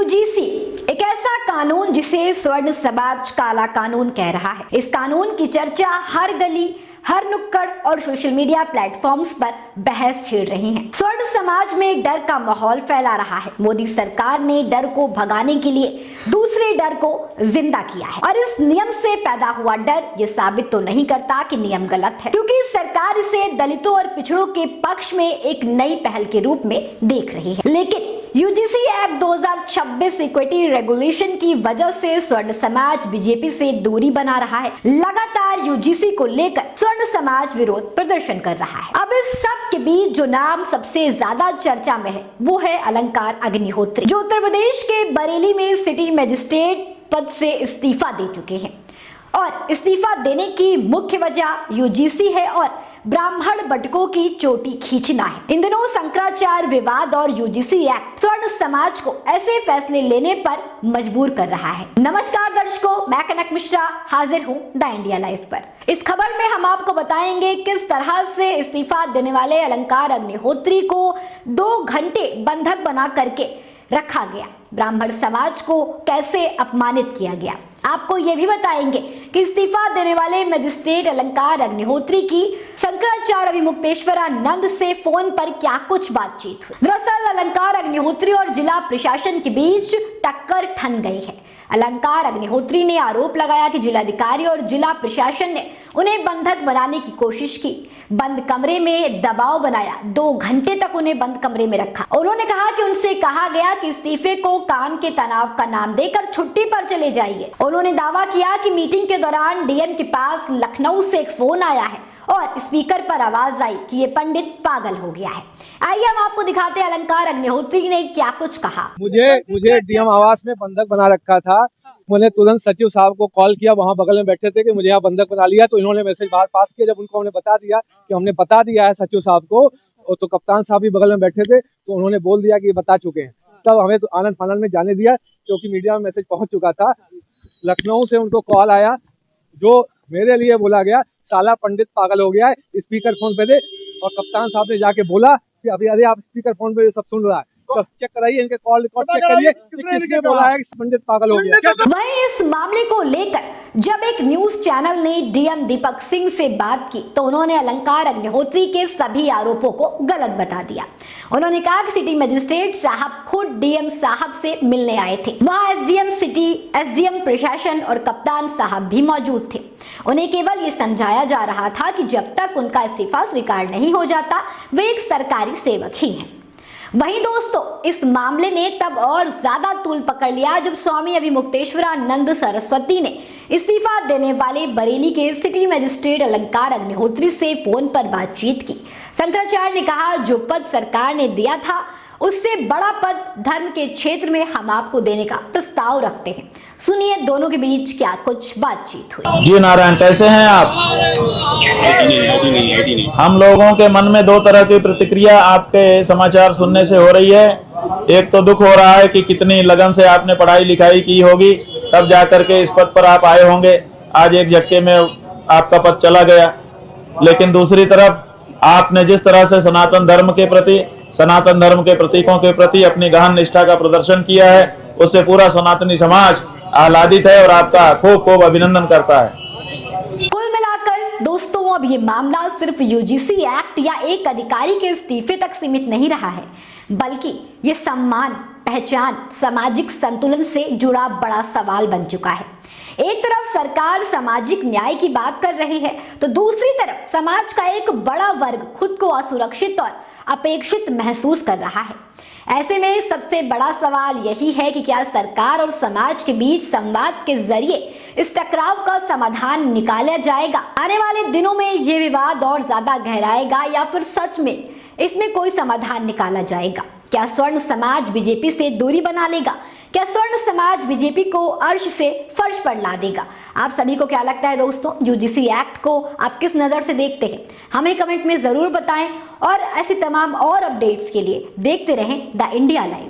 UGC एक ऐसा कानून जिसे स्वर्ण समाज काला कानून कह रहा है। इस कानून की चर्चा हर गली, हर नुक्कड़ और सोशल मीडिया प्लेटफॉर्म्स पर बहस छेड़ रही है। स्वर्ण समाज में डर का माहौल फैला रहा है। मोदी सरकार ने डर को भगाने के लिए दूसरे डर को जिंदा किया है और इस नियम से पैदा हुआ डर ये साबित तो नहीं करता कि नियम गलत है, क्योंकि सरकार इसे दलितों और पिछड़ों के पक्ष में एक नई पहल के रूप में देख रही है। लेकिन यूजीसी एक्ट 2026 इक्विटी रेगुलेशन की वजह से स्वर्ण समाज बीजेपी से दूरी बना रहा है। लगातार यूजीसी को लेकर स्वर्ण समाज विरोध प्रदर्शन कर रहा है। अब इस सब के बीच जो नाम सबसे ज्यादा चर्चा में है वो है अलंकार अग्निहोत्री, जो उत्तर प्रदेश के बरेली में सिटी मजिस्ट्रेट पद से इस्तीफा दे चुके हैं और इस्तीफा देने की मुख्य वजह यूजीसी है और ब्राह्मण बटकों की चोटी खींचना है। इन दिनों शंकराचार्य विवाद और यूजीसी एक्ट स्वर्ण समाज को ऐसे फैसले लेने पर मजबूर कर रहा है। नमस्कार दर्शकों, मैं कनक मिश्रा हाजिर हूँ द इंडिया लाइव पर। इस खबर में हम आपको बताएंगे किस तरह से इस्तीफा देने वाले अलंकार अग्निहोत्री को 2 घंटे बंधक बना करके रखा गया, ब्राह्मण समाज को कैसे अपमानित किया गया। आपको यह भी बताएंगे कि इस्तीफा देने वाले मजिस्ट्रेट अलंकार अग्निहोत्री की शंकराचार्य अभिमुक्तेश्वरानंद से फोन पर क्या कुछ बातचीत हुई। दरअसल अलंकार अग्निहोत्री और जिला प्रशासन के बीच टक्कर ठन गई है। अलंकार अग्निहोत्री ने आरोप लगाया कि जिलाधिकारी और जिला प्रशासन ने उन्हें बंधक बनाने की कोशिश की, बंद कमरे में दबाव बनाया, 2 घंटे तक उन्हें बंद कमरे में रखा। उन्होंने कहा कि उनसे कहा गया कि इस्तीफे को काम के तनाव का नाम देकर छुट्टी पर चले जाइए। उन्होंने दावा किया कि मीटिंग के दौरान डीएम के पास लखनऊ से एक फोन आया है और स्पीकर पर आवाज आई कि ये पंडित पागल हो गया है। आइए हम आपको दिखाते हैं अलंकार अग्निहोत्री ने क्या कुछ कहा। मुझे डीएम आवास में बंधक बना रखा था। मैंने तुरंत सचिव साहब को कॉल किया, वहाँ बगल में बैठे थे कि मुझे यहाँ बंधक बना लिया। तो इन्होंने मैसेज बाहर पास किया। जब उनको हमने बता दिया कि हमने बता दिया है सचिव साहब को, तो कप्तान साहब भी बगल में बैठे थे, तो उन्होंने बोल दिया कि ये बता चुके हैं। तब हमें तो आनंद फानंद में जाने दिया, क्योंकि मीडिया में मैसेज पहुंच चुका था। लखनऊ से उनको कॉल आया, जो मेरे लिए बोला गया साला पंडित पागल हो गया है, स्पीकर फोन पे दे। और कप्तान साहब ने जाके बोला कि अभी अरे आप स्पीकर फोन पे सब सुन रहा है, तो चेक कराइए, इनके कॉल रिकॉर्ड चेक करिए कि किसने बोला है कि पंडित पागल हो गया। वहीं इस मामले को लेकर जब एक न्यूज चैनल ने डीएम दीपक सिंह से बात की तो उन्होंने अलंकार अग्निहोत्री के सभी आरोपों को गलत बता दिया। उन्होंने कहा कि सिटी मजिस्ट्रेट साहब खुद डीएम साहब से मिलने आए थे। वहां एसडीएम सिटी, एसडीएम प्रशासन और कप्तान साहब भी मौजूद थे। उन्हें केवल ये समझाया जा रहा था कि जब तक उनका इस्तीफा स्वीकार नहीं हो जाता वे एक सरकारी सेवक ही हैं। वहीं दोस्तों, इस मामले ने तब और ज्यादा तूल पकड़ लिया जब स्वामी अभिमुक्तेश्वरानंद सरस्वती ने इस्तीफा देने वाले बरेली के सिटी मजिस्ट्रेट अलंकार अग्निहोत्री से फोन पर बातचीत की। शंकराचार्य ने कहा, जो पद सरकार ने दिया था उससे बड़ा पद धर्म के क्षेत्र में हम आपको देने का प्रस्ताव रखते हैं। सुनिए दोनों के बीच क्या कुछ बातचीत हुई। जी नारायण, कैसे हैं आप? हम लोगों के मन में 2 तरह की प्रतिक्रिया आपके समाचार सुनने से हो रही है। एक तो दुख हो रहा है कि कितनी लगन से आपने पढ़ाई लिखाई की होगी, तब जाकर के इस पद पर आप आए होंगे। आज एक झटके में आपका पद चला गया। लेकिन दूसरी तरफ आपने जिस तरह से सनातन धर्म के प्रति, सनातन धर्म के प्रतीकों के प्रति अपनी गहन निष्ठा का प्रदर्शन किया है, उससे पूरा सनातनी समाज आह्लादित है और आपका खूब खूब अभिनंदन करता है। कुल मिलाकर दोस्तों, अब ये मामला सिर्फ यूजीसी एक्ट या एक अधिकारी के इस्तीफे तक सीमित नहीं रहा है, बल्कि ये सम्मान, पहचान, सामाजिक संतुलन से जुड़ा बड़ा सवाल बन चुका है। एक तरफ सरकार सामाजिक न्याय की बात कर रही है तो दूसरी तरफ समाज का एक बड़ा वर्ग खुद को असुरक्षित और अपेक्षित महसूस कर रहा है। ऐसे में सबसे बड़ा सवाल यही है कि क्या सरकार और समाज के बीच संवाद के जरिए इस टकराव का समाधान निकाला जाएगा? आने वाले दिनों में ये विवाद और ज्यादा गहराएगा या फिर सच में इसमें कोई समाधान निकाला जाएगा? क्या स्वर्ण समाज बीजेपी से दूरी बना लेगा? क्या स्वर्ण समाज बीजेपी को अर्श से फर्श पर ला देगा? आप सभी को क्या लगता है दोस्तों? यूजीसी एक्ट को आप किस नजर से देखते हैं? हमें कमेंट में जरूर बताएं और ऐसी तमाम और अपडेट्स के लिए देखते रहें द इंडिया लाइव।